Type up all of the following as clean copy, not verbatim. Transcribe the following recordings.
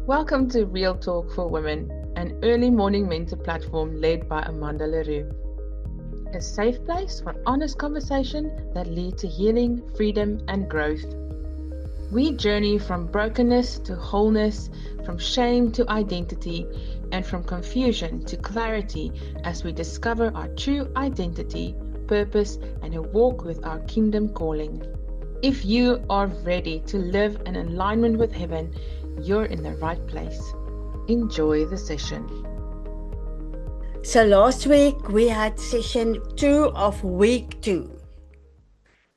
Welcome to Real Talk for Women, an early morning mentor platform led by Amanda Leroux. A safe place for honest conversation that lead to healing, freedom, and growth. We journey from brokenness to wholeness, from shame to identity, and from confusion to clarity as we discover our true identity, purpose, and a walk with our kingdom calling. If you are ready to live in alignment with heaven, you're in the right place. Enjoy the session. So last week we had session 2 of week 2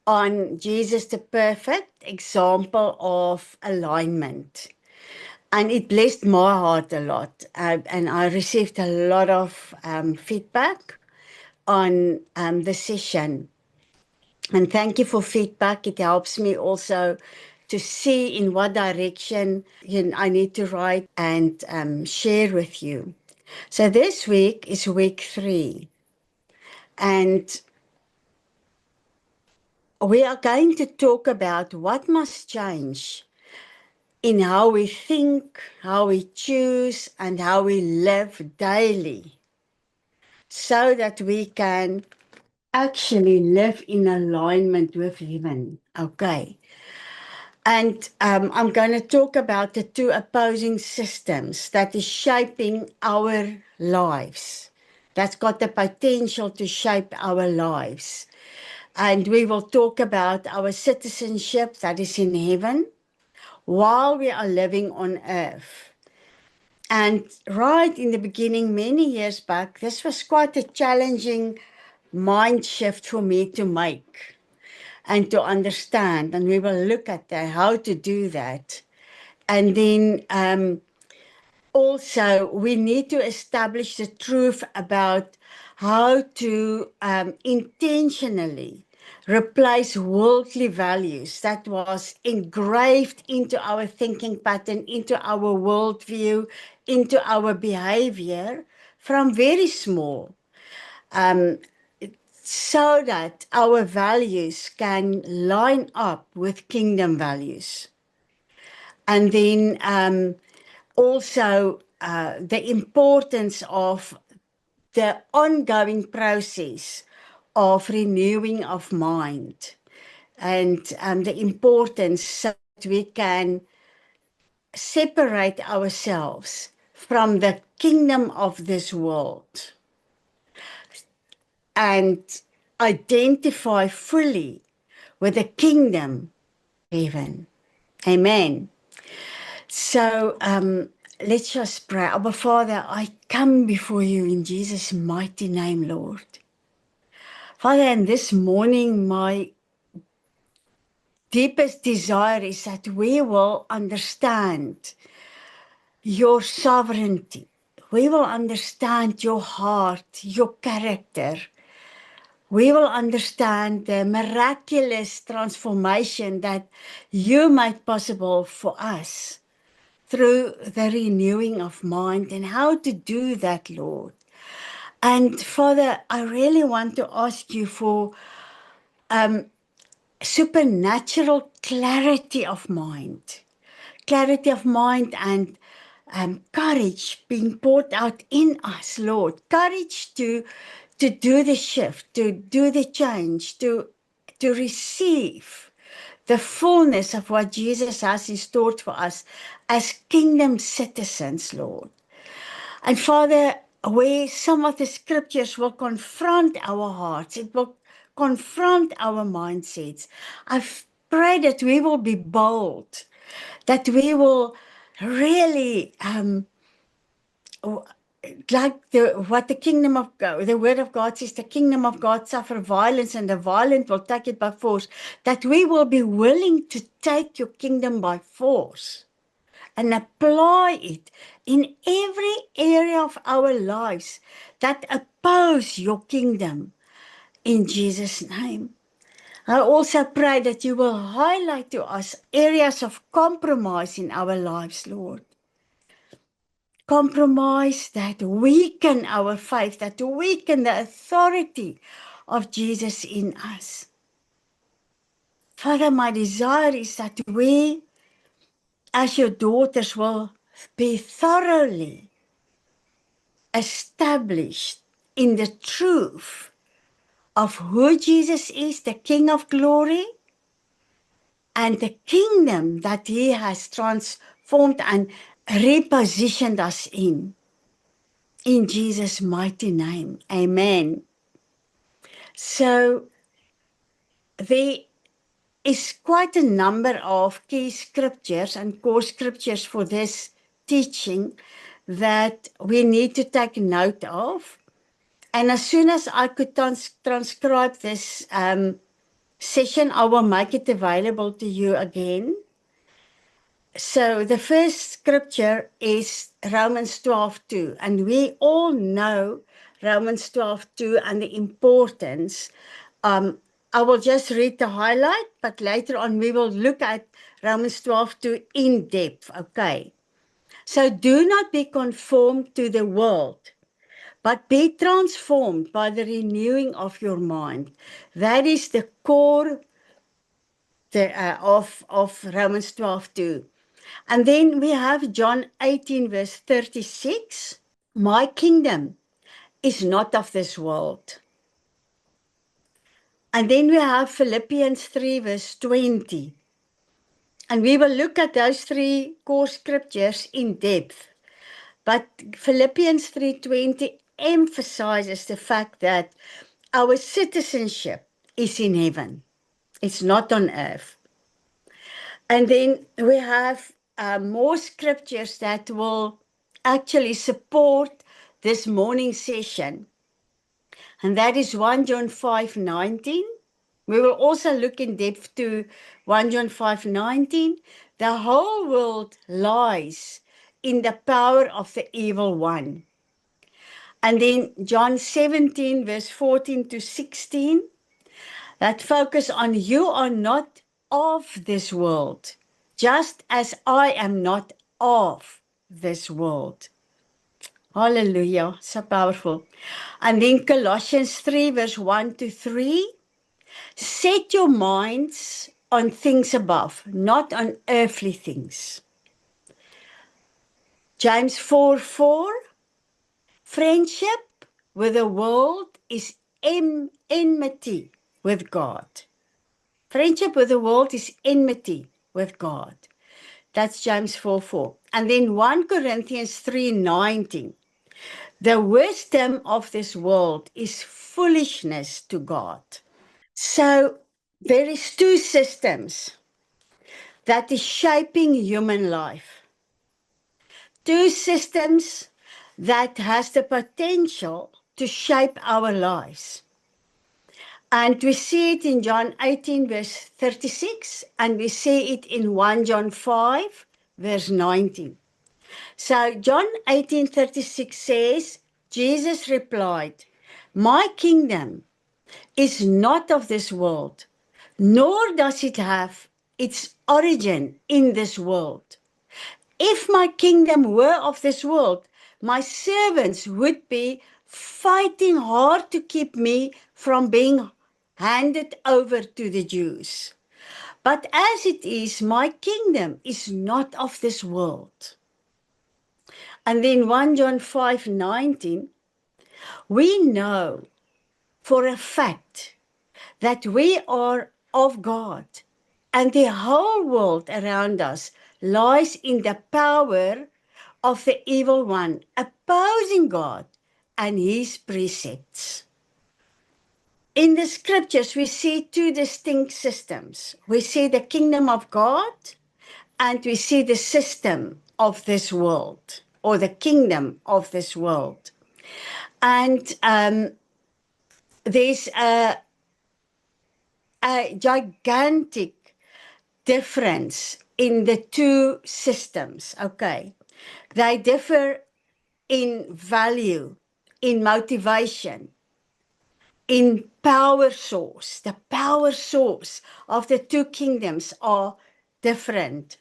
on Jesus, the perfect example of alignment. And it blessed my heart a lot. And I received a lot of feedback on the session. And thank you for feedback. It helps me also to see in what direction I need to write and share with you. So this week is week 3. And we are going to talk about what must change in how we think, how we choose, and how we live daily so that we can actually live in alignment with heaven. Okay. And I'm going to talk about the 2 opposing systems that is shaping our lives. That's got the potential to shape our lives. And we will talk about our citizenship that is in heaven while we are living on earth. And right in the beginning, many years back, this was quite a challenging mind shift for me to make and to understand. And we will look at how to do that. And then also, we need to establish the truth about how to intentionally replace worldly values that was engraved into our thinking pattern, into our worldview, into our behavior from very small, so that our values can line up with kingdom values. And then also the importance of the ongoing process of renewing of mind, and the importance so that we can separate ourselves from the kingdom of this world and identify fully with the kingdom of heaven. Amen. So let's just pray. Our Father, I come before you in Jesus' mighty name, Lord. Father, and this morning, my deepest desire is that we will understand your sovereignty. We will understand your heart, your character. We will understand the miraculous transformation that you made possible for us through the renewing of mind, and how to do that, Lord. And Father, I really want to ask you for supernatural clarity of mind and courage being poured out in us, Lord. Courage to do the shift, to do the change, to receive the fullness of what Jesus has in store for us as kingdom citizens, Lord. And Father, where some of the scriptures will confront our hearts, it will confront our mindsets, I pray that we will be bold, that we will really, like what the kingdom of God, the word of God says, the kingdom of God suffer violence and the violent will take it by force, that we will be willing to take your kingdom by force and apply it in every area of our lives that oppose your kingdom in Jesus' name. I also pray that you will highlight to us areas of compromise in our lives, Lord. Compromise that weaken our faith, that weaken the authority of Jesus in us. Father, my desire is that we, as your daughters, will be thoroughly established in the truth of who Jesus is, the King of glory, and the kingdom that he has transformed and repositioned us in Jesus' mighty name. Amen. So there is quite a number of key scriptures and core scriptures for this teaching that we need to take note of. And as soon as I could transcribe this session, I will make it available to you again. So the first scripture is Romans 12:2, and we all know Romans 12:2 and the importance. I will just read the highlight, but later on we will look at Romans 12:2 in depth, okay? So do not be conformed to the world, but be transformed by the renewing of your mind. That is the core of Romans 12:2. And then we have John 18, verse 36. My kingdom is not of this world. And then we have Philippians 3, verse 20. And we will look at those three core scriptures in depth. But Philippians 3:20 emphasizes the fact that our citizenship is in heaven. It's not on earth. And then we have more scriptures that will actually support this morning session. And that is 1 John 5:19. We will also look in depth to 1 John 5:19. The whole world lies in the power of the evil one. And then John 17, verse 14 to 16, that focus on you are not of this world, just as I am not of this world. Hallelujah, so powerful. And then Colossians 3, verse 1 to 3, set your minds on things above, not on earthly things. James 4:4, friendship with the world is enmity with God. Friendship with the world is enmity with God. That's James 4:4. And then 1 Corinthians 3:19. The wisdom of this world is foolishness to God. So there is two systems that is shaping human life. Two systems that has the potential to shape our lives. And we see it in John 18, verse 36, and we see it in 1 John 5, verse 19. So John 18:36 says, Jesus replied, my kingdom is not of this world, nor does it have its origin in this world. If my kingdom were of this world, my servants would be fighting hard to keep me from being handed over to the Jews. But as it is, my kingdom is not of this world. And then 1 John 5:19, we know for a fact that we are of God, and the whole world around us lies in the power of the evil one, opposing God and his precepts. In the scriptures, we see two distinct systems. We see the kingdom of God, and we see the system of this world, or the kingdom of this world. And there's a gigantic difference in the two systems, okay? They differ in value, in motivation, in power source. The power source of the two kingdoms are different.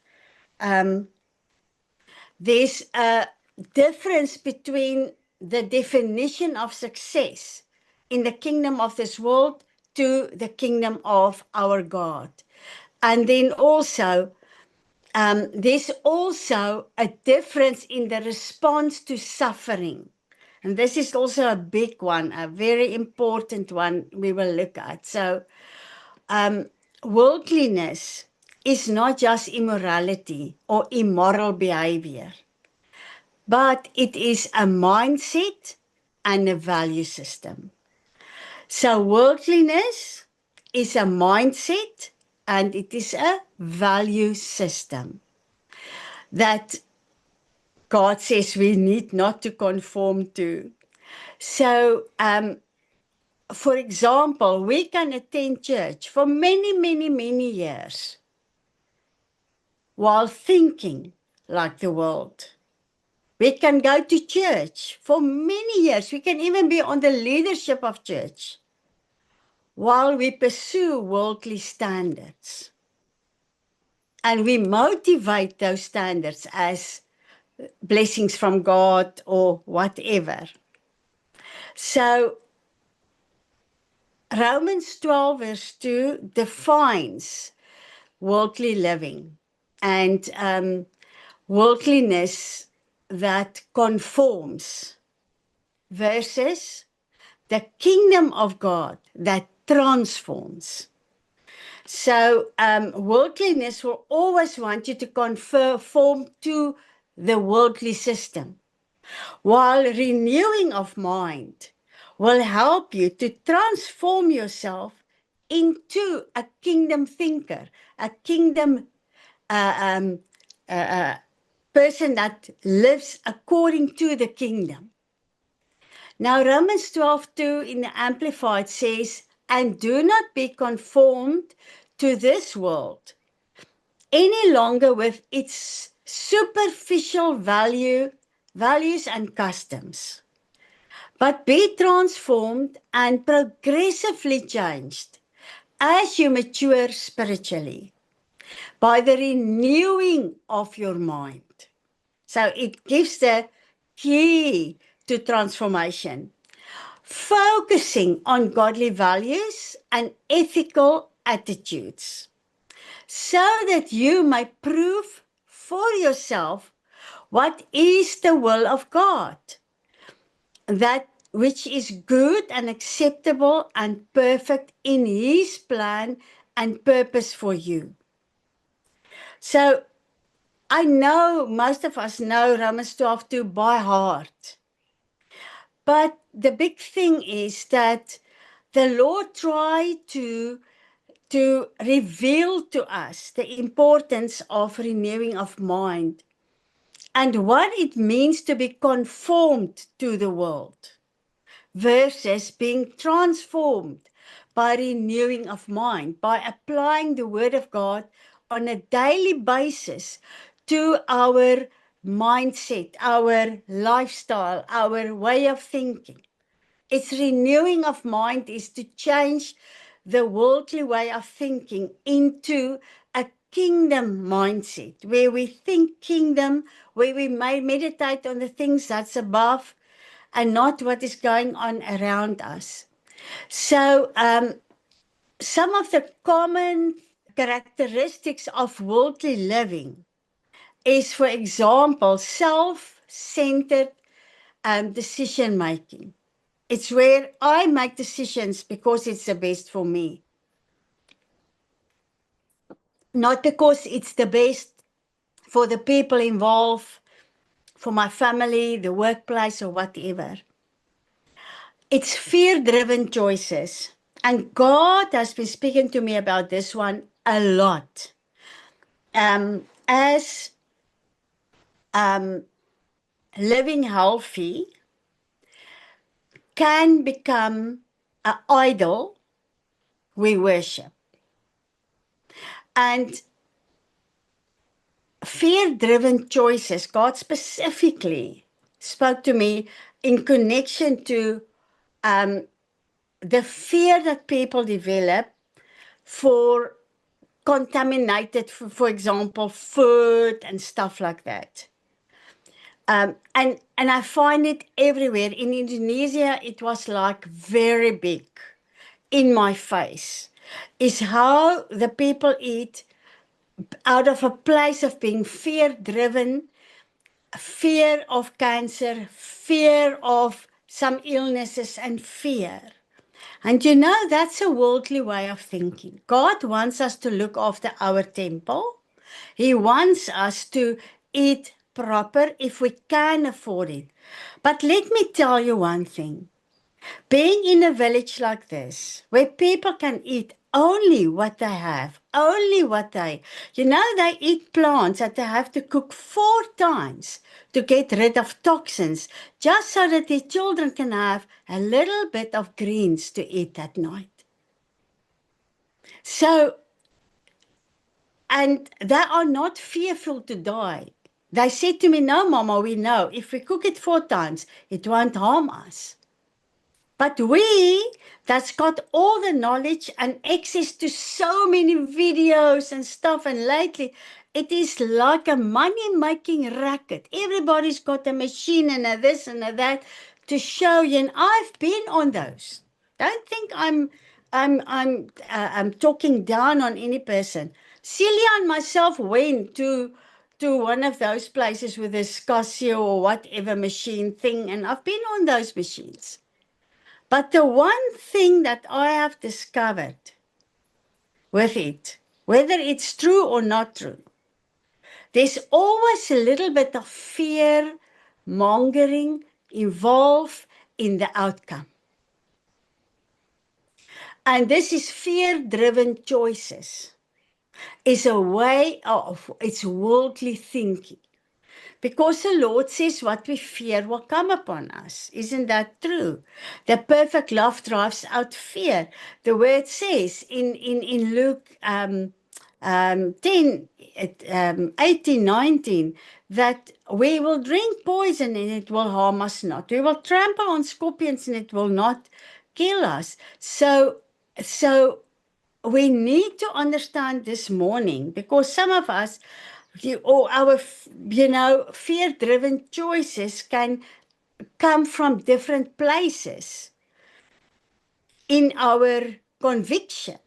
There's a difference between the definition of success in the kingdom of this world to the kingdom of our God. And then also there's also a difference in the response to suffering. And this is also a big one, a very important one we will look at. So, worldliness is not just immorality or immoral behavior, but it is a mindset and a value system. So, worldliness is a mindset and it is a value system that God says we need not to conform to. So, for example, we can attend church for many, many, many years while thinking like the world. We can go to church for many years. We can even be on the leadership of church while we pursue worldly standards. And we motivate those standards as blessings from God or whatever. So Romans 12 verse 2 defines worldly living and worldliness that conforms versus the kingdom of God that transforms. So worldliness will always want you to conform to the worldly system, while renewing of mind will help you to transform yourself into a kingdom thinker, a kingdom person that lives according to the kingdom. Now, Romans 12:2 in the Amplified says, and do not be conformed to this world any longer with its superficial values and customs, but be transformed and progressively changed as you mature spiritually by the renewing of your mind. So it gives the key to transformation, focusing on godly values and ethical attitudes, so that you may prove for yourself what is the will of God, that which is good and acceptable and perfect in His plan and purpose for you. So I know most of us know Romans 12:2 by heart. But the big thing is that the Lord tried to reveal to us the importance of renewing of mind and what it means to be conformed to the world versus being transformed by renewing of mind, by applying the Word of God on a daily basis to our mindset, our lifestyle, our way of thinking. It's renewing of mind is to change the worldly way of thinking into a kingdom mindset, where we think kingdom, where we may meditate on the things that's above and not what is going on around us. So some of the common characteristics of worldly living is, for example, self-centered decision making. It's where I make decisions because it's the best for me, not because it's the best for the people involved, for my family, the workplace, or whatever. It's fear-driven choices. And God has been speaking to me about this one a lot. As living healthy can become an idol we worship. And fear-driven choices, God specifically spoke to me in connection to the fear that people develop for contaminated, for example, food and stuff like that. And I find it everywhere. In Indonesia, it was like very big in my face, is how the people eat out of a place of being fear-driven, fear of cancer, fear of some illnesses, and fear. And you know, that's a worldly way of thinking. God wants us to look after our temple. He wants us to eat proper if we can afford it. But let me tell you one thing. Being in a village like this, where people can eat only what they have, only what they eat plants that they have to cook 4 times to get rid of toxins, just so that their children can have a little bit of greens to eat at night. So, and they are not fearful to die. They said to me, no, Mama, we know if we cook it 4 times, it won't harm us. But we, that's got all the knowledge and access to so many videos and stuff, and lately it is like a money-making racket. Everybody's got a machine and a this and a that to show you, and I've been on those. Don't think I'm talking down on any person. Celia and myself went to one of those places with a Casio or whatever machine thing, and I've been on those machines. But the one thing that I have discovered with it, whether it's true or not true, there's always a little bit of fear mongering involved in the outcome. And this is fear-driven choices. It's a way of, it's worldly thinking. Because the Lord says what we fear will come upon us. Isn't that true? The perfect love drives out fear. The word says in Luke 10, 18, 19, that we will drink poison and it will harm us not. We will trample on scorpions and it will not kill us. So we need to understand this morning, because some of us, our fear-driven choices can come from different places in our conviction.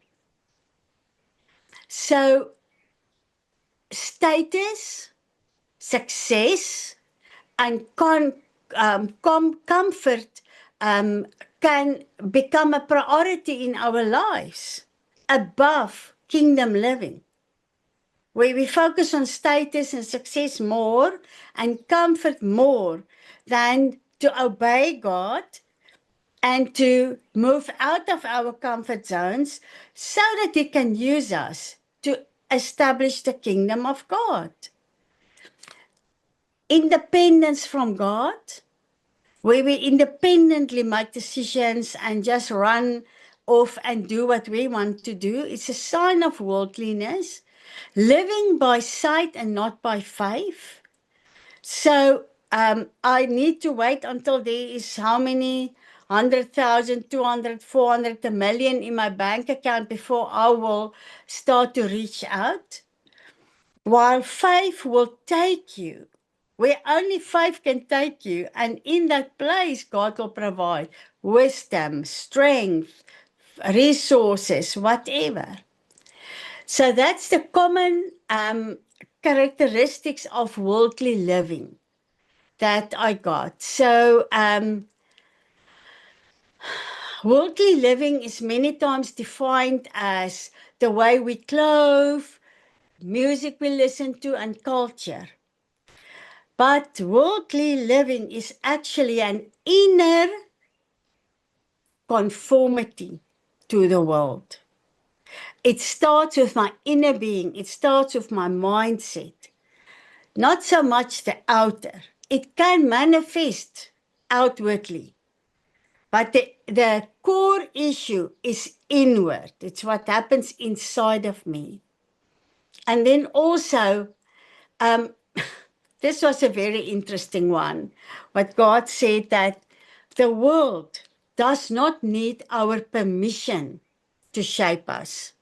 So status, success, and comfort can become a priority in our lives above kingdom living, where we focus on status and success more and comfort more than to obey God and to move out of our comfort zones so that He can use us to establish the kingdom of God. Independence from God, where we independently make decisions and just run off and do what we want to do, it's a sign of worldliness. Living by sight and not by faith. So I need to wait until there is how many 100,000, 200, 400, 1 million in my bank account before I will start to reach out. While faith will take you where only faith can take you, and in that place God will provide wisdom, strength, resources, whatever. So that's the common characteristics of worldly living that I got. So worldly living is many times defined as the way we clothe, music we listen to, and culture. But worldly living is actually an inner conformity to the world. It starts with my inner being. It starts with my mindset. Not so much the outer. It can manifest outwardly. But the core issue is inward. It's what happens inside of me. And then also, this was a very interesting one. What God said, that the world does not need our permission to shape us.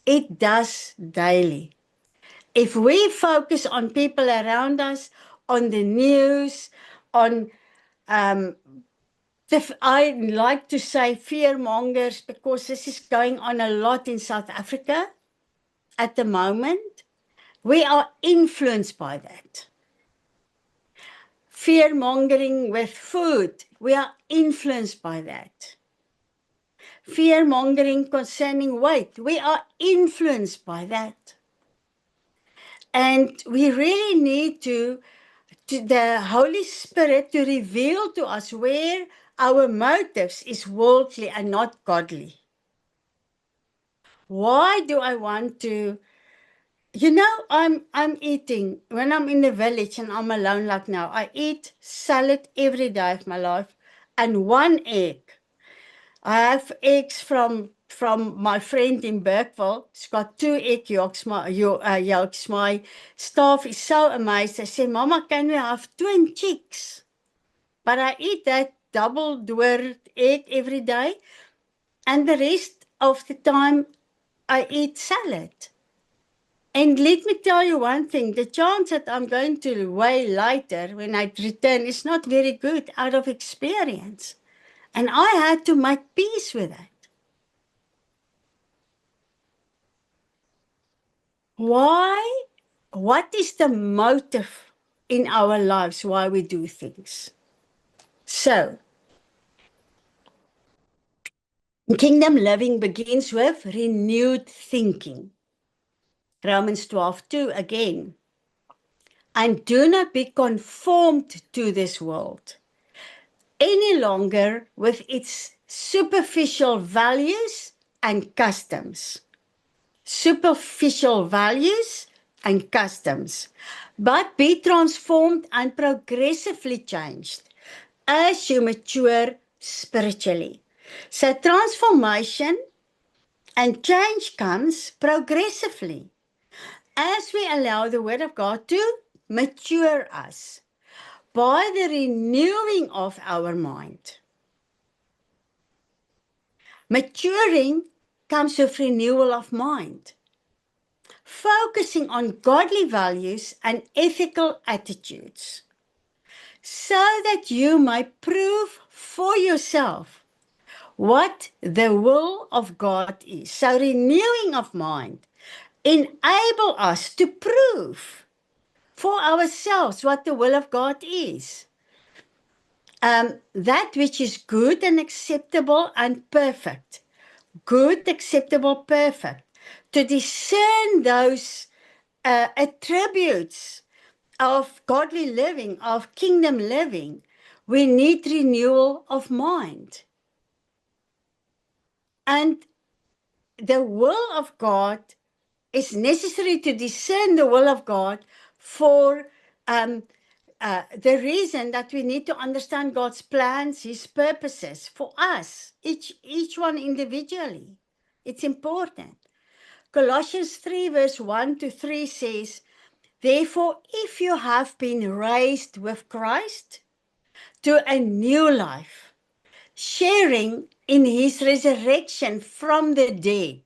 It does daily. If we focus on people around us, on the news, on, I like to say fear mongers, because this is going on a lot in South Africa. at the moment, we are influenced by that. Fear-mongering with food, we are influenced by that. Fear-mongering concerning weight, we are influenced by that. And we really need to the Holy Spirit to reveal to us where our motives is worldly and not godly. Why do I want to? I'm eating when I'm in the village and I'm alone like now. I eat salad every day of my life and one egg. I have eggs from my friend in Berkville. She's got 2 egg yolks. Yolks. My staff is so amazed. They say, "Mama, can we have twin chicks?" But I eat that double-doored egg every day, and the rest of the time I eat salad. And let me tell you one thing, the chance that I'm going to weigh later when I return is not very good out of experience. And I had to make peace with that. Why? What is the motive in our lives why we do things? So, kingdom living begins with renewed thinking. Romans 12:2 again. And do not be conformed to this world any longer with its superficial values and customs. Superficial values and customs, but be transformed and progressively changed as you mature spiritually. So transformation and change comes progressively as we allow the Word of God to mature us by the renewing of our mind. Maturing comes with renewal of mind, focusing on godly values and ethical attitudes, so that you may prove for yourself what the will of God is. So renewing of mind enable us to prove for ourselves what the will of God is. That which is good and acceptable and perfect. Good, acceptable, perfect. To discern those attributes of godly living, of kingdom living, we need renewal of mind. And the will of God is necessary to discern the will of God for the reason that we need to understand God's plans, His purposes for us, each one individually. It's important. Colossians 3 verse 1 to 3 says, therefore, if you have been raised with Christ to a new life, sharing in His resurrection from the dead,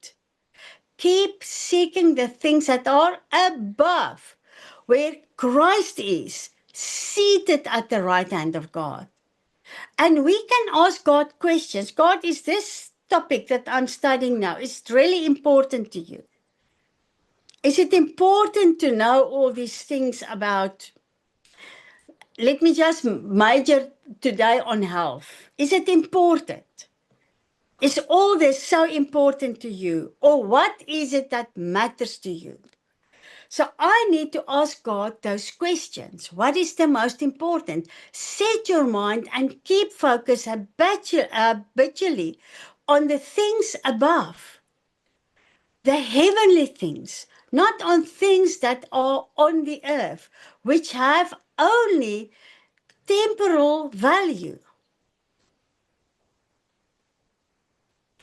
keep seeking the things that are above, where Christ is, seated at the right hand of God. And we can ask God questions. God, is this topic that I'm studying now, is it really important to you? Is it important to know all these things about, let me just major today on health. Is it important? Is all this so important to you? Or what is it that matters to you? So I need to ask God those questions. What is the most important? Set your mind and keep focus habitually on the things above, the heavenly things, not on things that are on the earth, which have only temporal value.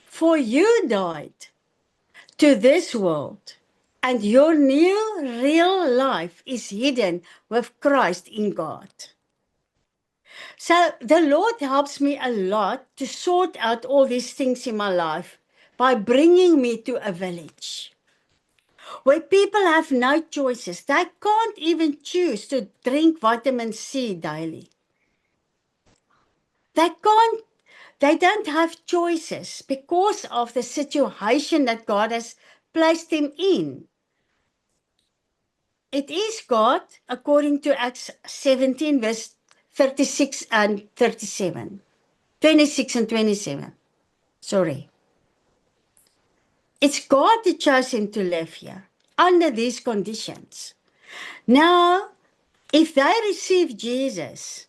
For you died to this world, and your new real life is hidden with Christ in God. So the Lord helps me a lot to sort out all these things in my life by bringing me to a village where people have no choices. They can't even choose to drink vitamin C daily. They don't have choices because of the situation that God has placed them in. It is God, according to Acts 17, verse 36 and 37. 26 and 27. Sorry. It's God that chose him to live here under these conditions. Now, if they receive Jesus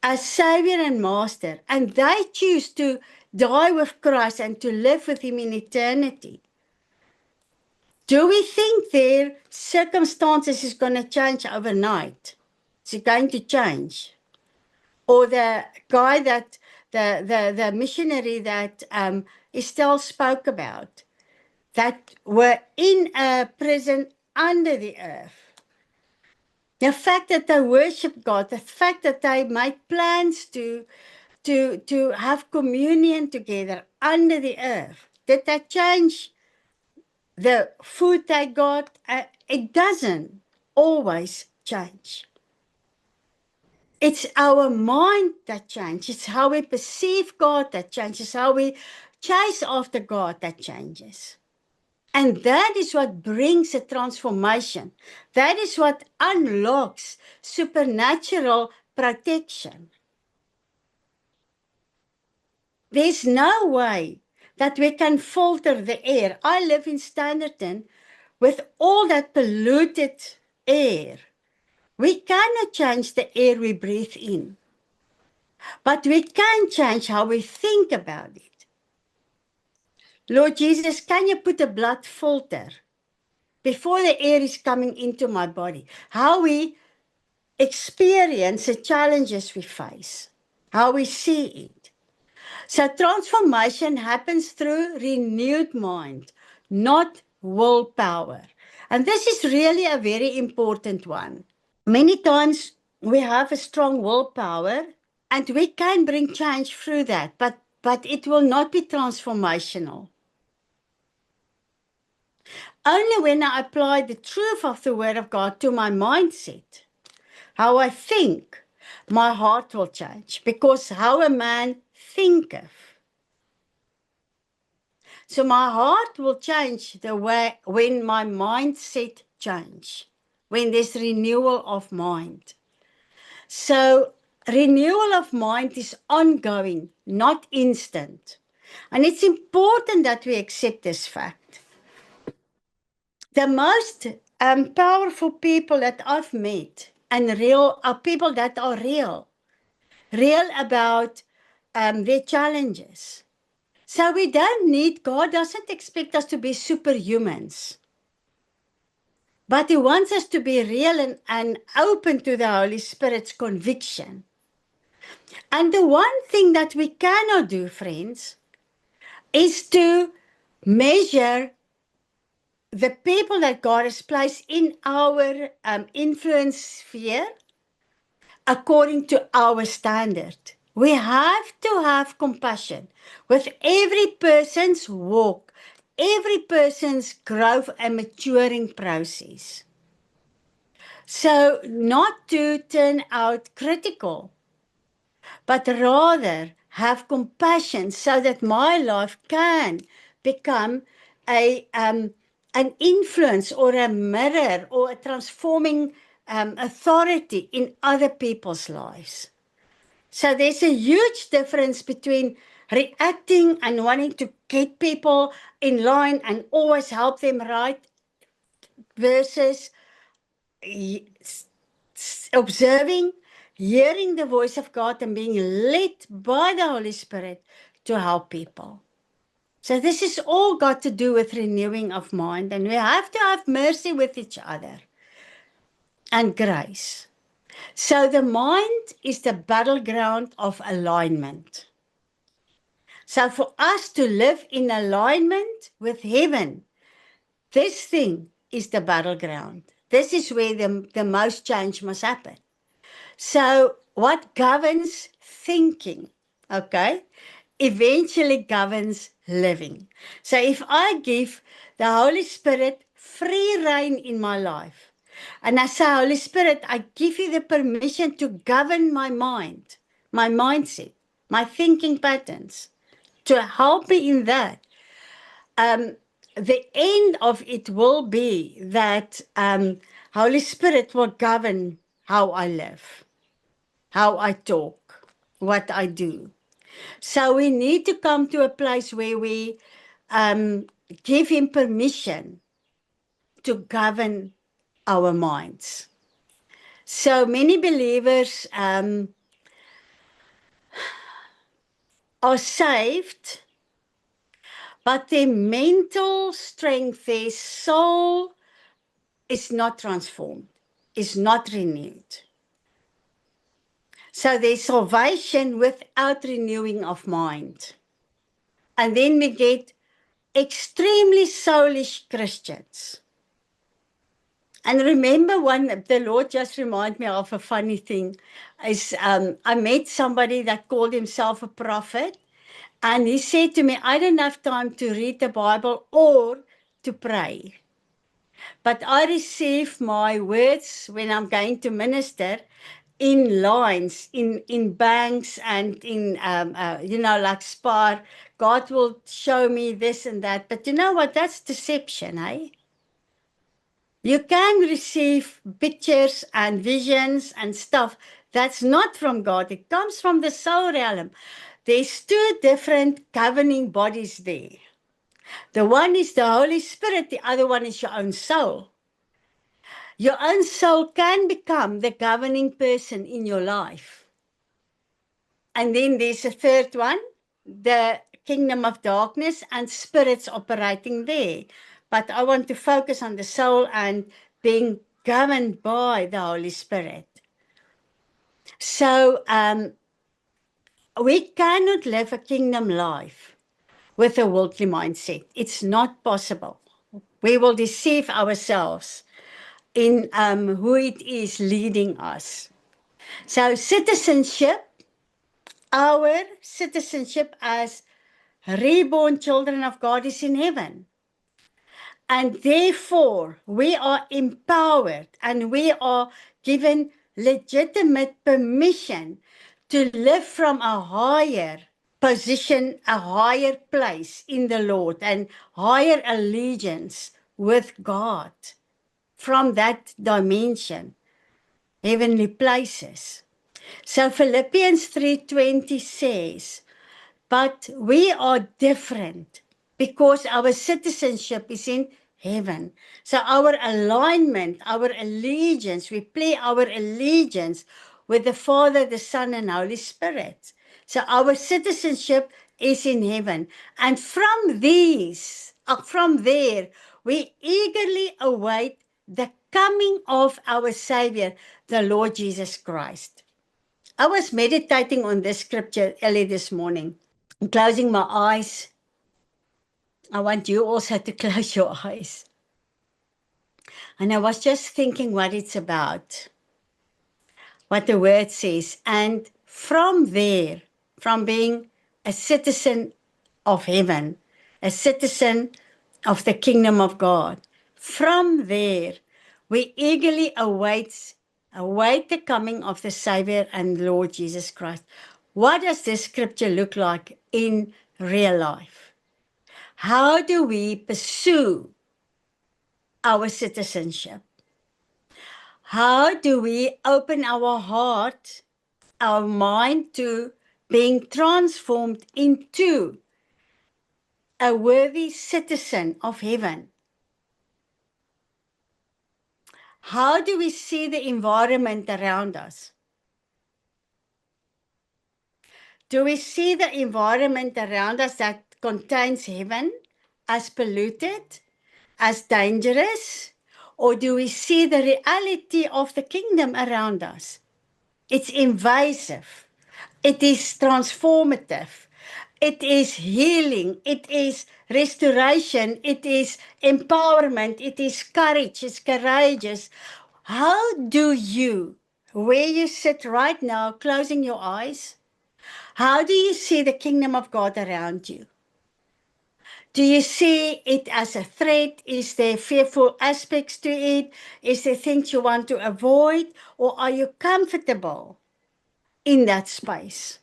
as Savior and Master, and they choose to die with Christ and to live with him in eternity, do we think their circumstances is going to change overnight? Is it going to change? Or the guy that, the missionary that Estelle spoke about, that were in a prison under the earth. The fact that they worship God, the fact that they made plans to have communion together under the earth, did that change the food they got? It doesn't always change. It's our mind that changes. It's how we perceive God that changes. How we chase after God that changes. And that is what brings a transformation. That is what unlocks supernatural protection. There's no way that we can filter the air. I live in Standerton with all that polluted air. We cannot change the air we breathe in, but we can change how we think about it. Lord Jesus, can you put a blood filter before the air is coming into my body? How we experience the challenges we face, how we see it. So transformation happens through renewed mind, not willpower. And this is really a very important one. Many times we have a strong willpower and we can bring change through that, but it will not be transformational. Only when I apply the truth of the Word of God to my mindset, how I think, my heart will change, because how a man thinketh. So my heart will change the way when my mindset change, when there's renewal of mind. So renewal of mind is ongoing, not instant. And it's important that we accept this fact. The most powerful people that I've met and real are people that are real about their challenges. So we don't need, God doesn't expect us to be superhumans. But he wants us to be real and open to the Holy Spirit's conviction. And the one thing that we cannot do, friends, is to measure the people that God has placed in our influence sphere according to our standard. We have to have compassion with every person's walk, every person's growth and maturing process. So not to turn out critical, but rather have compassion so that my life can become an influence or a mirror or a transforming authority in other people's lives. So there's a huge difference between reacting and wanting to get people in line and always help them right versus observing, hearing the voice of God and being led by the Holy Spirit to help people. So this is all got to do with renewing of mind, and we have to have mercy with each other and grace. So the mind is the battleground of alignment. So for us to live in alignment with heaven, this thing is the battleground. This is where the most change must happen. So what governs thinking, okay, eventually governs living. So if I give the Holy Spirit free rein in my life, and I say, Holy Spirit, I give you the permission to govern my mind, my mindset, my thinking patterns, to help me in that. The end of it will be that Holy Spirit will govern how I live, how I talk, what I do. So we need to come to a place where we give him permission to govern our minds. So many believers are saved, but their mental strength, their soul is not transformed, is not renewed. So there's salvation without renewing of mind. And then we get extremely soulish Christians. And remember the Lord just reminded me of a funny thing. I met somebody that called himself a prophet, and he said to me, I don't have time to read the Bible or to pray. But I receive my words when I'm going to minister in lines, in banks and in, like Spar. God will show me this and that. But you know what? That's deception, eh? You can receive pictures and visions and stuff. That's not from God. It comes from the soul realm. There's two different governing bodies there. The one is the Holy Spirit. The other one is your own soul. Your own soul can become the governing person in your life. And then there's a third one, the kingdom of darkness and spirits operating there. But I want to focus on the soul and being governed by the Holy Spirit. So we cannot live a kingdom life with a worldly mindset. It's not possible. We will deceive ourselves in who it is leading us. So citizenship, our citizenship as reborn children of God is in heaven. And therefore, we are empowered and we are given legitimate permission to live from a higher position, a higher place in the Lord, and higher allegiance with God from that dimension, heavenly places. So Philippians 3:20 says, but we are different because our citizenship is in heaven. So our alignment, our allegiance, we play our allegiance with the Father, the Son, and Holy Spirit. So our citizenship is in heaven. And from there, we eagerly await the coming of our Savior, the Lord Jesus Christ. I was meditating on this scripture early this morning. I'm closing my eyes. I want you also to close your eyes. And I was just thinking what it's about, what the word says. And from there, from being a citizen of heaven, a citizen of the kingdom of God, from there, we eagerly await the coming of the Savior and Lord Jesus Christ. What does this scripture look like in real life? How do we pursue our citizenship? How do we open our heart, our mind to being transformed into a worthy citizen of heaven? How do we see the environment around us? Do we see the environment around us that contains heaven as polluted, as dangerous? Or do we see the reality of the kingdom around us? It's invasive. It is transformative. It is healing. It is restoration. It is empowerment. It is courage. It's courageous. How do you, where you sit right now, closing your eyes, how do you see the kingdom of God around you? Do you see it as a threat? Is there fearful aspects to it? Is there things you want to avoid? Or are you comfortable in that space?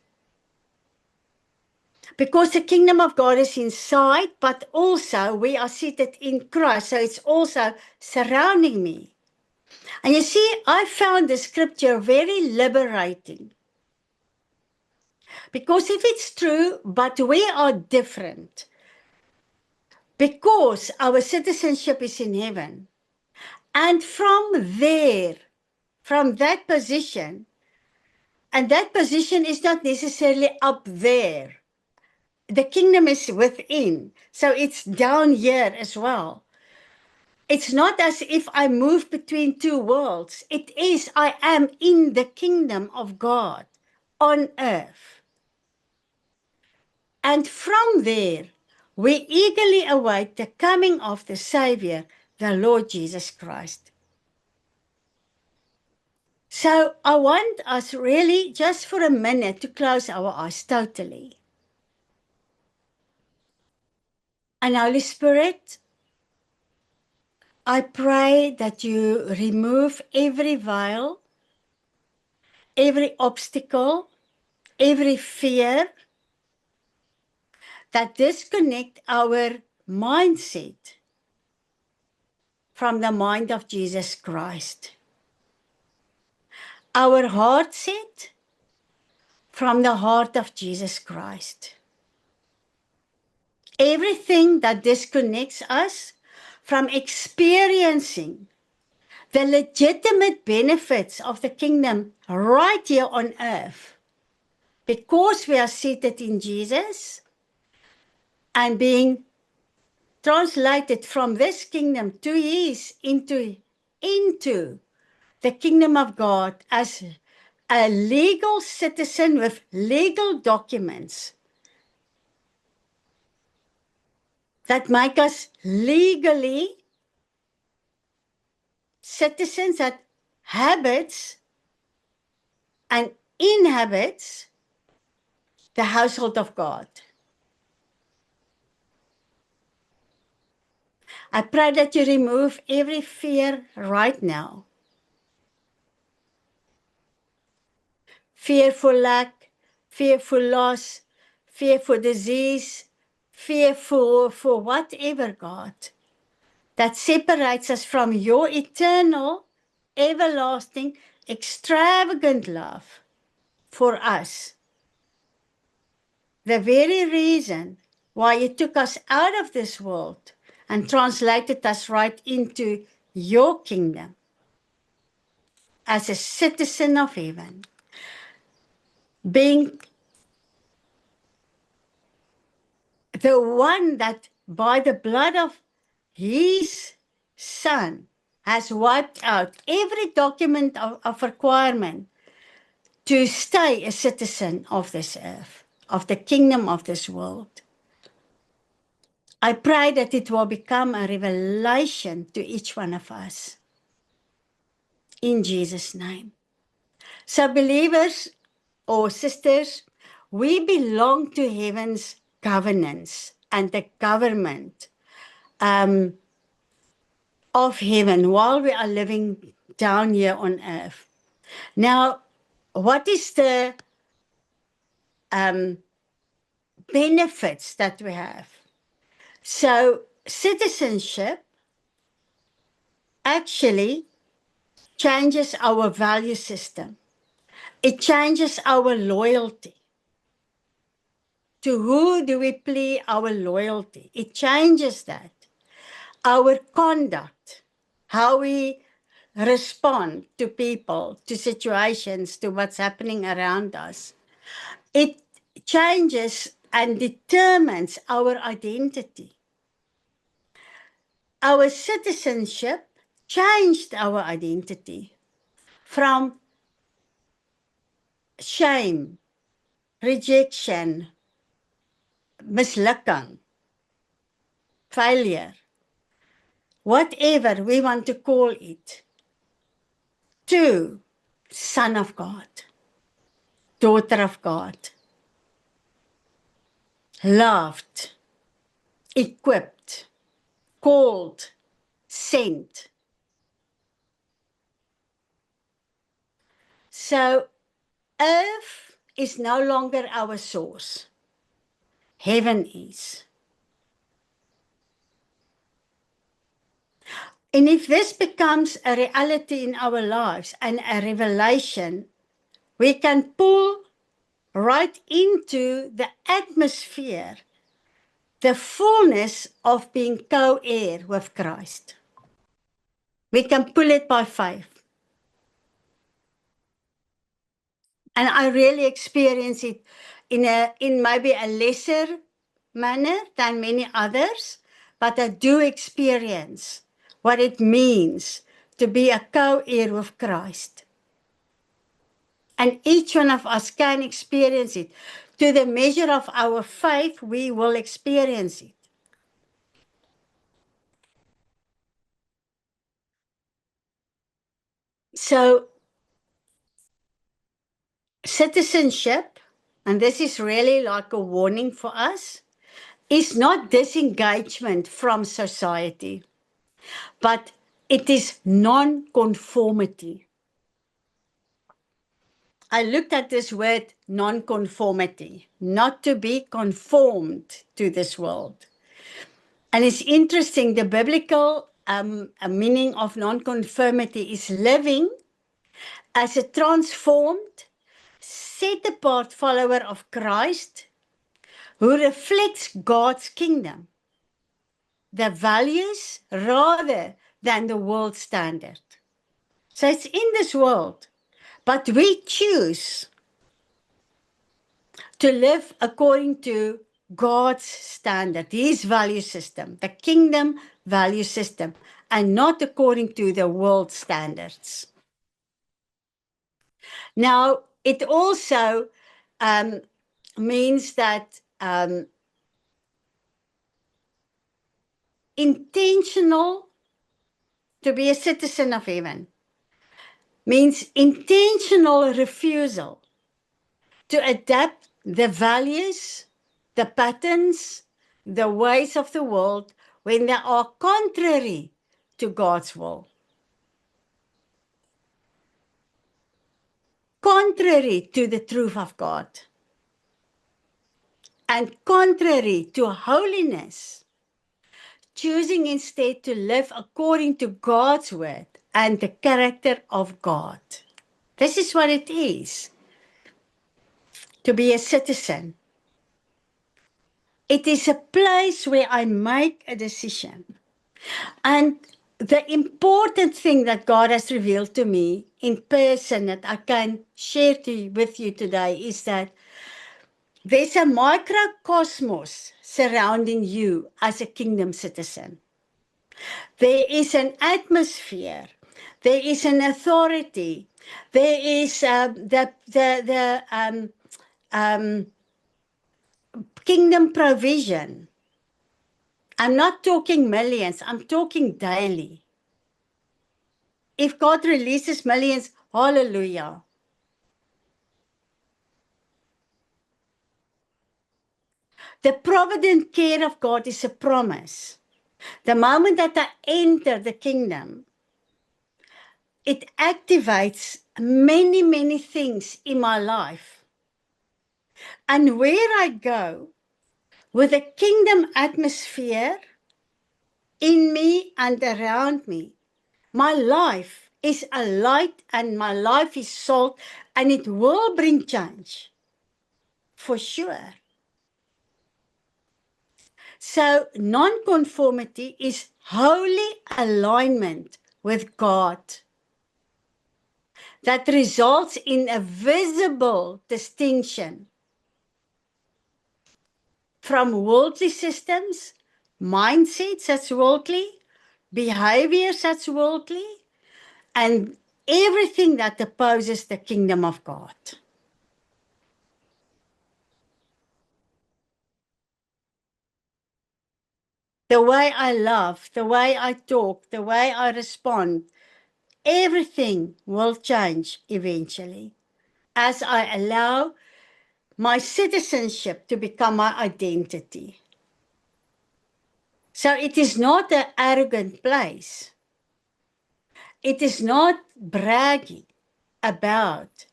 Because the kingdom of God is inside, but also we are seated in Christ. So it's also surrounding me. And you see, I found the scripture very liberating. Because if it's true, but we are different, because our citizenship is in heaven, and from there, from that position, and that position is not necessarily up there. The kingdom is within, so it's down here as well. It's not as if I move between two worlds. It is, I am in the kingdom of God on earth. And from there, we eagerly await the coming of the Savior, the Lord Jesus Christ. So I want us really just for a minute to close our eyes totally. And Holy Spirit, I pray that you remove every veil, every obstacle, every fear that disconnect our mindset from the mind of Jesus Christ. Our heart set from the heart of Jesus Christ. Everything that disconnects us from experiencing the legitimate benefits of the kingdom right here on earth, because we are seated in Jesus and being translated from this kingdom to his into the kingdom of God as a legal citizen with legal documents that make us legally citizens that habits and inhabits the household of God. I pray that you remove every fear right now. Fear for lack, fear for loss, fear for disease, fear for whatever, God, that separates us from your eternal, everlasting, extravagant love for us. The very reason why you took us out of this world and translated us right into your kingdom as a citizen of heaven, being the one that by the blood of his son has wiped out every document of requirement to stay a citizen of this earth, of the kingdom of this world. I pray that it will become a revelation to each one of us. In Jesus' name. So believers or sisters, we belong to heaven's governance and the government of heaven while we are living down here on earth. Now, what is the benefits that we have? So citizenship actually changes our value system. It changes our loyalty. To who do we plea our loyalty? It changes that. Our conduct, how we respond to people, to situations, to what's happening around us. It changes and determines our identity. Our citizenship changed our identity from shame, rejection, mislukking, failure, whatever we want to call it, to Son of God, daughter of God, loved, equipped, called, sent. So earth is no longer our source. Heaven is. And if this becomes a reality in our lives and a revelation, we can pull right into the atmosphere, the fullness of being co-heir with Christ. We can pull it by faith. And I really experience it in maybe a lesser manner than many others, but I do experience what it means to be a co-heir with Christ. And each one of us can experience it. To the measure of our faith, we will experience it. So, citizenship, and this is really like a warning for us, is not disengagement from society, but it is non-conformity. I looked at this word non-conformity, not to be conformed to this world. And it's interesting, the biblical meaning of non-conformity is living as a transformed, set-apart follower of Christ who reflects God's kingdom, the values rather than the world standard. So it's in this world, but we choose to live according to God's standard, His value system, the kingdom value system, and not according to the world standards. Now, it also means that intentional to be a citizen of heaven means intentional refusal to adapt the values, the patterns, the ways of the world when they are contrary to God's will. Contrary to the truth of God. And contrary to holiness. Choosing instead to live according to God's word and the character of God. This is what it is to be a citizen. It is a place where I make a decision. And the important thing that God has revealed to me in person that I can share with you today is that there's a microcosmos surrounding you as a kingdom citizen. There is an atmosphere. There is an authority. There is the kingdom provision. I'm not talking millions. I'm talking daily. If God releases millions, hallelujah. The provident care of God is a promise. The moment that I enter the kingdom, it activates many, many things in my life. And where I go, with a kingdom atmosphere in me and around me, my life is a light and my life is salt, and it will bring change, for sure. So non-conformity is holy alignment with God that results in a visible distinction from worldly systems, mindsets that's worldly, behaviors that's worldly, and everything that opposes the kingdom of God. The way I love, the way I talk, the way I respond, everything will change eventually as I allow my citizenship to become my identity. So it is not an arrogant place. It is not bragging about,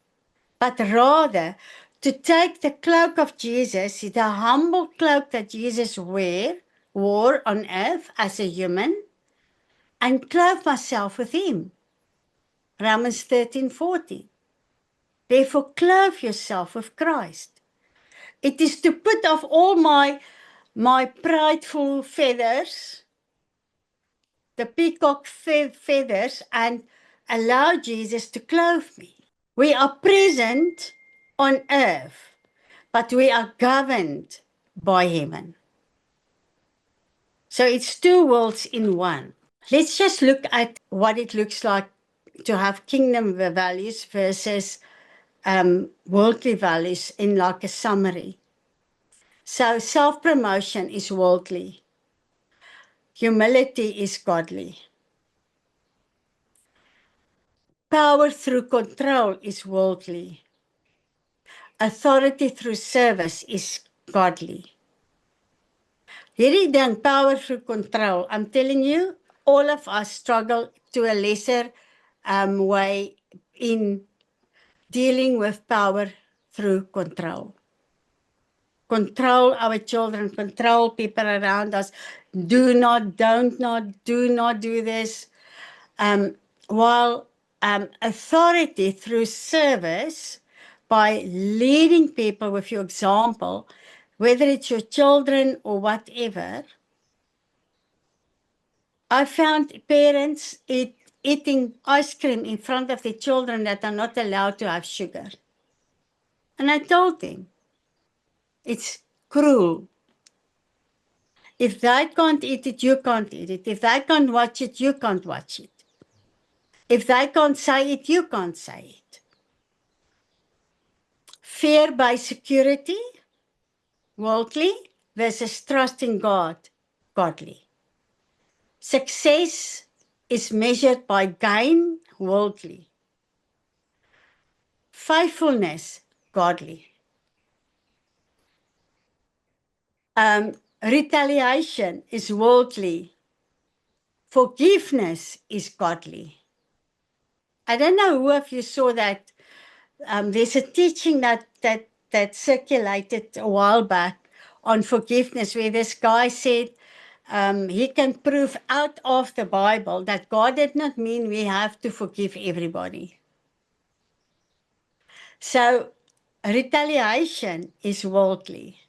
but rather to take the cloak of Jesus, the humble cloak that Jesus wore on earth as a human, and clothe myself with him. Romans 13:14. Therefore, clothe yourself with Christ. It is to put off all my prideful feathers, the peacock feathers, and allow Jesus to clothe me. We are present on earth, but we are governed by heaven. So it's two worlds in one. Let's just look at what it looks like to have kingdom values versus worldly values in like a summary. So self-promotion is worldly. Humility is godly. Power through control is worldly. Authority through service is godly. Hierdie ding, power through control. I'm telling you, all of us struggle to a lesser way in dealing with power through control. Control our children, control people around us. Do not do this. While authority through service, by leading people with your example, whether it's your children or whatever, I found parents eating ice cream in front of their children that are not allowed to have sugar. And I told them, it's cruel. If they can't eat it, you can't eat it. If they can't watch it, you can't watch it. If they can't say it, you can't say it. Fear by security, worldly, versus trust in God, godly. Success is measured by gain, worldly. Faithfulness, godly. Retaliation is worldly. Forgiveness is godly. I don't know who of you saw that. There's a teaching that circulated a while back on forgiveness, where this guy said he can prove out of the Bible that God did not mean we have to forgive everybody. So retaliation is worldly.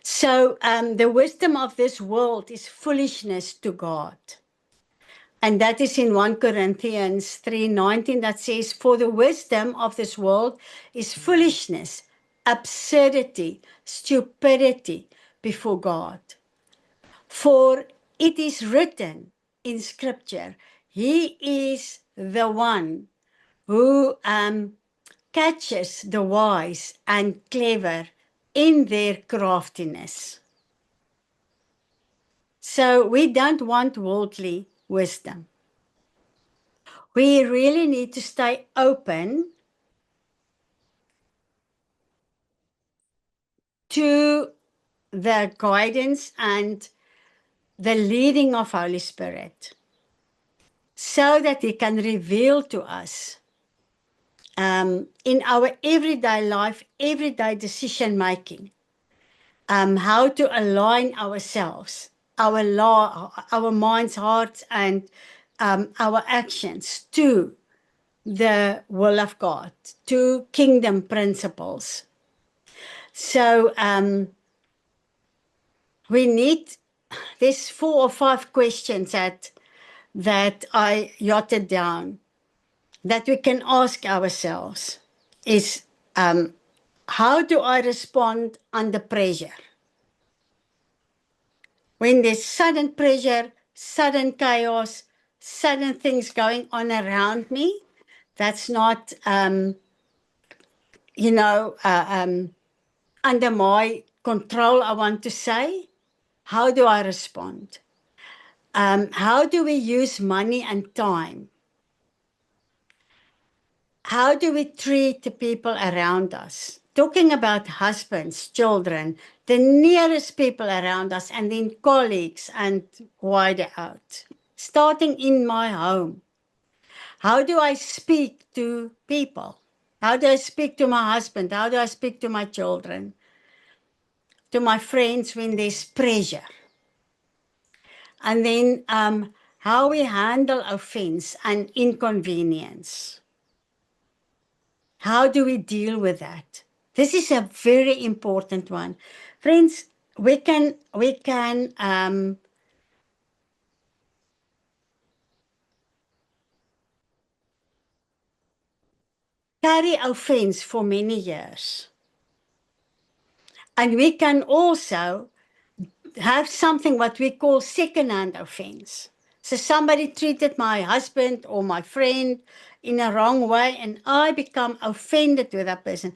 So the wisdom of this world is foolishness to God. And that is in 1 Corinthians 3:19 that says, for the wisdom of this world is foolishness, absurdity, stupidity before God. For it is written in Scripture, He is the one who catches the wise and clever in their craftiness. So we don't want worldly wisdom. We really need to stay open to the guidance and the leading of Holy Spirit, so that He can reveal to us in our everyday life, everyday decision making, how to align ourselves, our minds, hearts, and our actions to the will of God, to kingdom principles. So we need, there's 4 or 5 questions that I jotted down that we can ask ourselves is, how do I respond under pressure? When there's sudden pressure, sudden chaos, sudden things going on around me, that's not, under my control, I want to say. How do I respond? How do we use money and time? How do we treat the people around us? Talking about husbands, children, the nearest people around us, and then colleagues and wider out. Starting in my home. How do I speak to people? How do I speak to my husband? How do I speak to my children? To my friends when there's pressure? And then how we handle offense and inconvenience. How do we deal with that? This is a very important one. Friends, we can carry offense for many years. And we can also have something what we call second-hand offense. So somebody treated my husband or my friend in a wrong way, and I become offended with that person.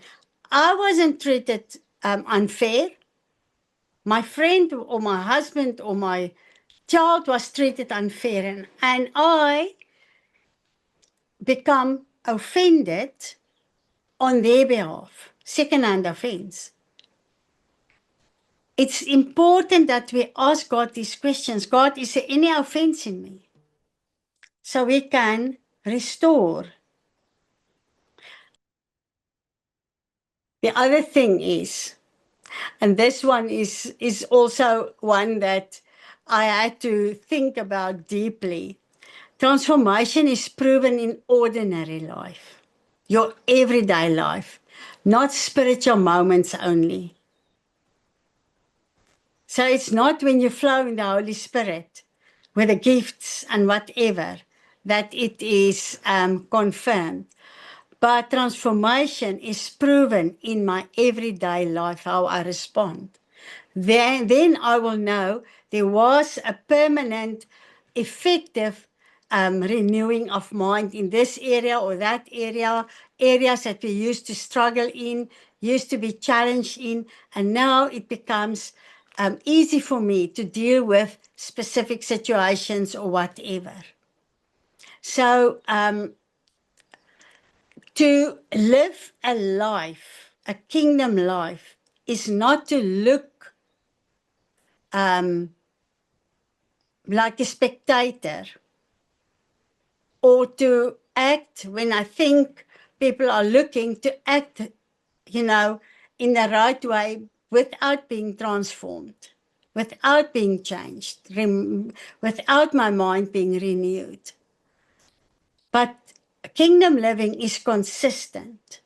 I wasn't treated unfair. My friend or my husband or my child was treated unfair, and I become offended on their behalf. Second-hand offense. It's important that we ask God these questions. God, is there any offense in me? So we can restore. The other thing is, and this one is also one that I had to think about deeply. Transformation is proven in ordinary life, your everyday life, not spiritual moments only. So it's not when you flow in the Holy Spirit with the gifts and whatever that it is confirmed. But transformation is proven in my everyday life, how I respond. Then I will know there was a permanent, effective renewing of mind in this area or that area, areas that we used to struggle in, used to be challenged in, and now it becomes easy for me to deal with specific situations or whatever. So to live a life, a kingdom life, is not to look like a spectator or to act when I think people are looking, to act, in the right way without being transformed, without being changed, without my mind being renewed. But kingdom living is consistent.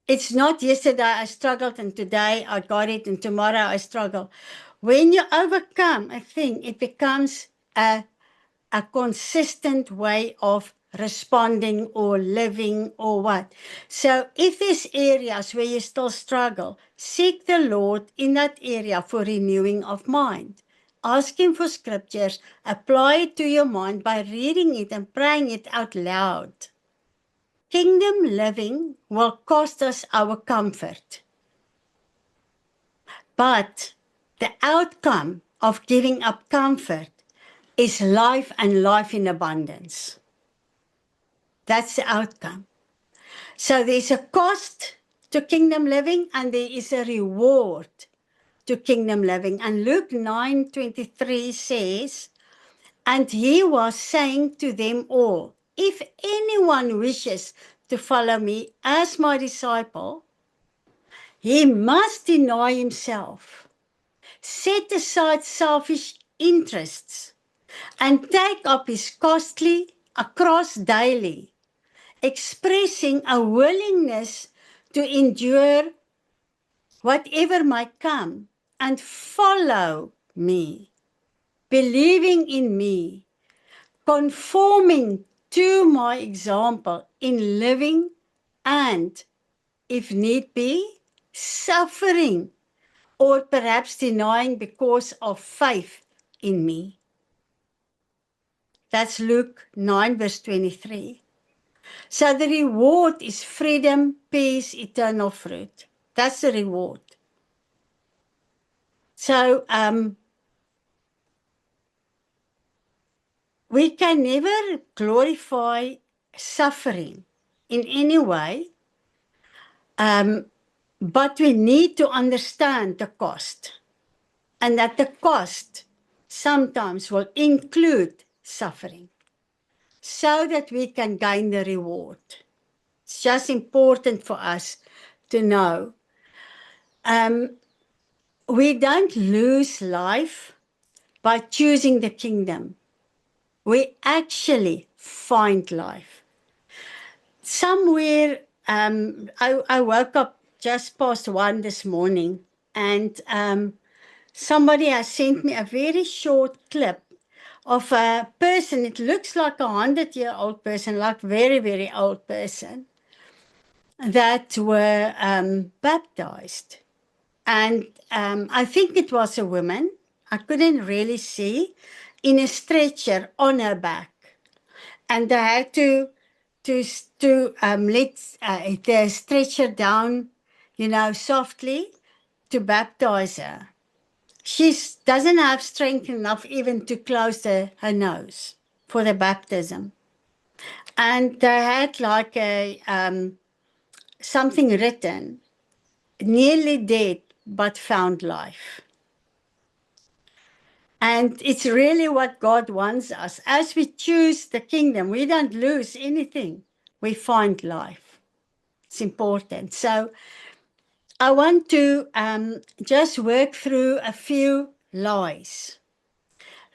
It's not yesterday I struggled and today I got it and tomorrow I struggle. When you overcome a thing, it becomes a consistent way of responding or living or what. So if there's areas where you still struggle, seek the Lord in that area for renewing of mind. Ask Him for scriptures, apply it to your mind by reading it and praying it out loud. Kingdom living will cost us our comfort. But the outcome of giving up comfort is life and life in abundance. That's the outcome. So there's a cost to kingdom living and there is a reward to kingdom living. And Luke 9:23 says, and He was saying to them all, if anyone wishes to follow me as my disciple, he must deny himself, set aside selfish interests, and take up his costly cross daily, expressing a willingness to endure whatever might come and follow me, believing in me, conforming to my example in living and, if need be, suffering or perhaps denying because of faith in me. That's Luke 9, verse 23. So the reward is freedom, peace, eternal fruit. That's the reward. So we can never glorify suffering in any way, but we need to understand the cost, and that the cost sometimes will include suffering so that we can gain the reward. It's just important for us to know. We don't lose life by choosing the kingdom, we actually find life. Somewhere, I woke up just past 1 this morning, and somebody has sent me a very short clip of a person. It looks like a 100-year-old person, like very, very old person, that were baptized. And I think it was a woman. I couldn't really see, in a stretcher on her back. And they had to let the stretcher down, softly, to baptize her. She doesn't have strength enough even to close her nose for the baptism. And they had like a something written, nearly dead but found life. And it's really what God wants us. As we choose the kingdom, we don't lose anything. We find life. It's important. So I want to just work through a few lies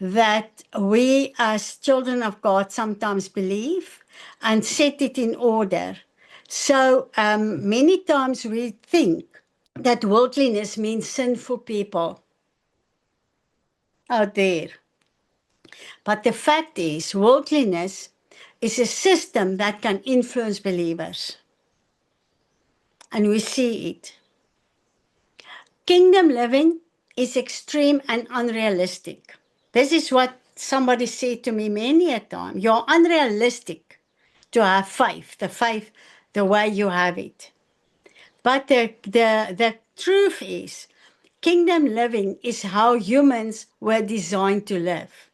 that we as children of God sometimes believe and set it in order. So many times we think that worldliness means sinful people out there. But the fact is, worldliness is a system that can influence believers. And we see it. Kingdom living is extreme and unrealistic. This is what somebody said to me many a time. You're unrealistic to have faith, the way you have it. But the truth is, kingdom living is how humans were designed to live.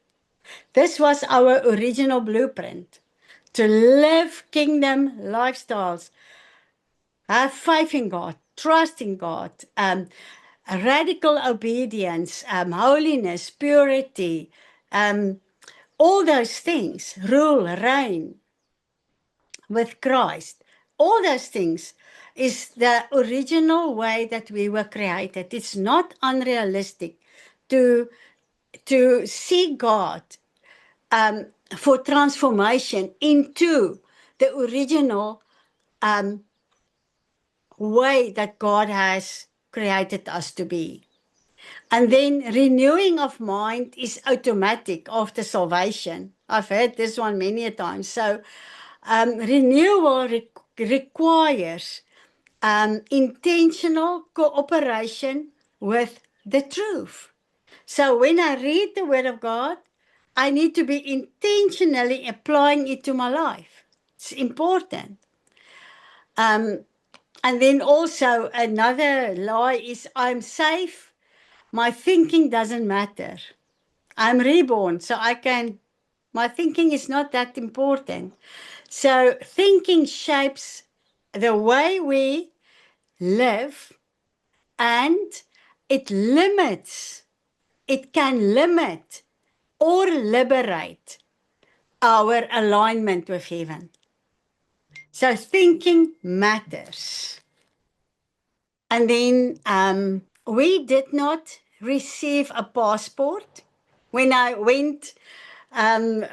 This was our original blueprint, to live kingdom lifestyles, have faith in God, trust in God, radical obedience, holiness, purity, all those things, rule, reign with Christ. All those things is the original way that we were created. It's not unrealistic to see God for transformation into the original way that God has created us to be. And then renewing of mind is automatic after salvation. I've heard this one many a time. So renewal requires intentional cooperation with the truth. So when I read the Word of God, I need to be intentionally applying it to my life. It's important. And then also another lie is I'm safe. My thinking doesn't matter. I'm reborn, so my thinking is not that important. So thinking shapes the way we live, and it can limit or liberate our alignment with heaven. So thinking matters. And then we did not receive a passport. When I went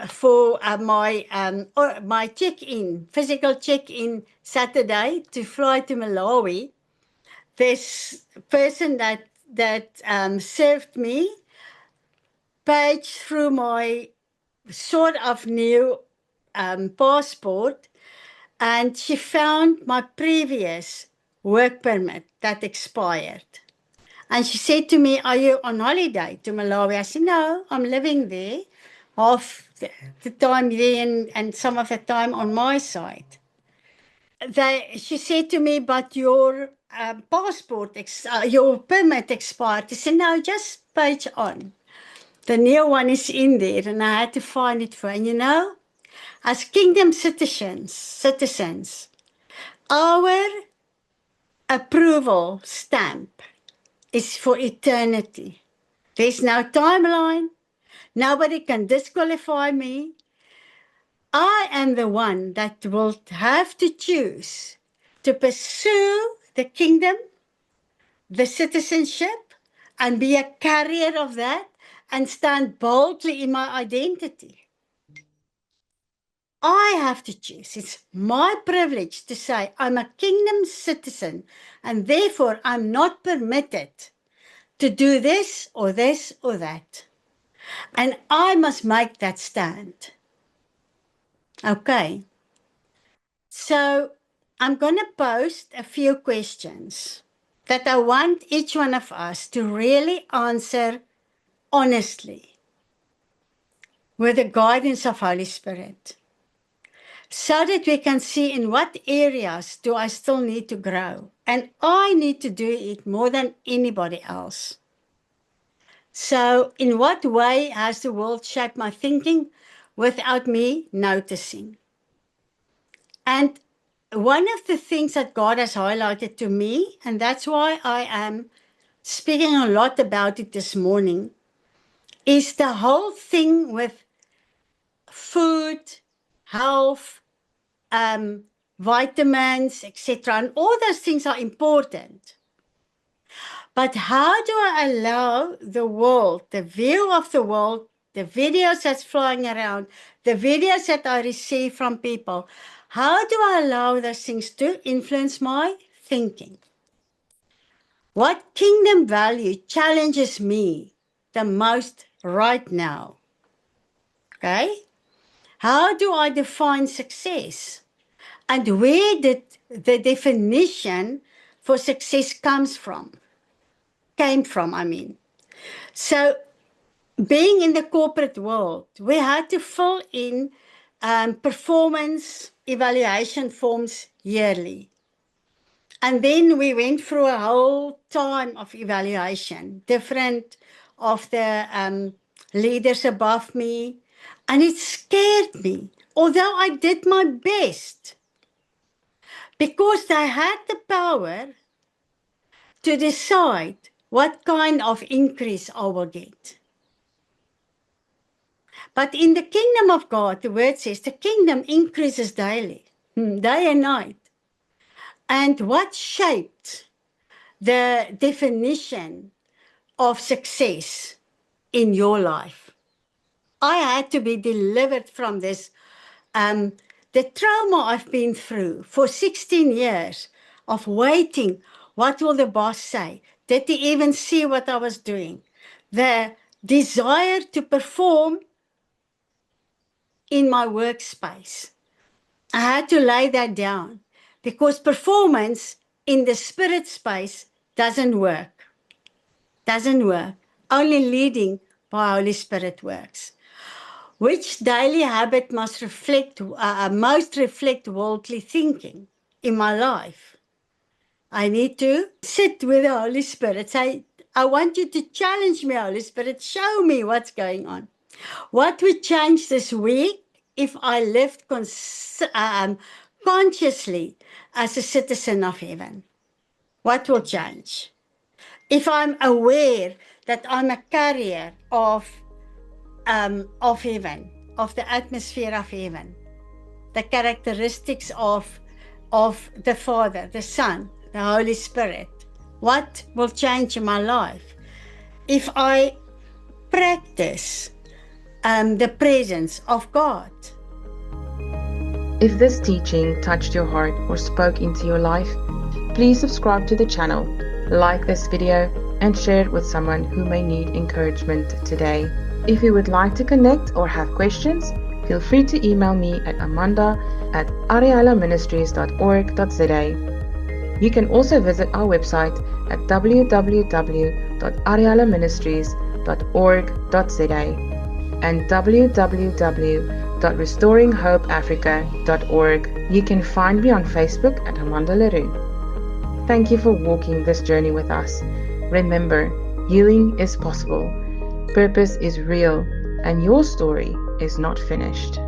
for my check-in, physical check-in Saturday to fly to Malawi, this person that served me paged through my sort of new passport, and she found my previous work permit that expired. And she said to me, "Are you on holiday to Malawi?" I said, "No, I'm living there, half the time there and some of the time on my side." She said to me, "But your passport, your permit expired." I said, "No, just page on. The new one is in there," and I had to find it for her. And as kingdom citizens, our approval stamp is for eternity. There's no timeline. Nobody can disqualify me. I am the one that will have to choose to pursue the kingdom, the citizenship, and be a carrier of that, and stand boldly in my identity. I have to choose. It's my privilege to say I'm a kingdom citizen, and therefore I'm not permitted to do this or this or that. And I must make that stand. Okay. So I'm going to post a few questions that I want each one of us to really answer honestly with the guidance of Holy Spirit, so that we can see in what areas do I still need to grow. And I need to do it more than anybody else. So in what way has the world shaped my thinking without me noticing? And one of the things that God has highlighted to me, and that's why I am speaking a lot about it this morning, is the whole thing with food, health, vitamins, etc. And all those things are important. But how do I allow the world, the view of the world, the videos that's flying around, the videos that I receive from people, how do I allow those things to influence my thinking? What kingdom value challenges me the most right now? Okay? How do I define success? And where did the definition for success came from, I mean. So being in the corporate world, we had to fill in performance evaluation forms yearly. And then we went through a whole time of evaluation, different of the leaders above me. And it scared me, although I did my best, because they had the power to decide what kind of increase I will get. But in the kingdom of God, the word says the kingdom increases daily, day and night. And what shaped the definition of success in your life? I had to be delivered from this, the trauma I've been through for 16 years of waiting. What will the boss say? Did he even see what I was doing? The desire to perform in my workspace. I had to lay that down, because performance in the spirit space doesn't work. Doesn't work. Only leading by Holy Spirit works. Which daily habit must most reflect worldly thinking in my life? I need to sit with the Holy Spirit. Say, I want you to challenge me, Holy Spirit. Show me what's going on. What would change this week if I lived consciously as a citizen of heaven? What will change? If I'm aware that I'm a carrier of heaven, of the atmosphere of heaven, the characteristics of the Father, the Son, the Holy Spirit, what will change in my life? If I practice the presence of God. If this teaching touched your heart or spoke into your life, please subscribe to the channel, like this video, and share it with someone who may need encouragement today. If you would like to connect or have questions, feel free to email me at amanda@arialaministries.org.za. You can also visit our website at www.arialaministries.org.za and www.restoringhopeafrica.org. You can find me on Facebook at Amanda Leroux. Thank you for walking this journey with us. Remember, healing is possible, purpose is real, and your story is not finished.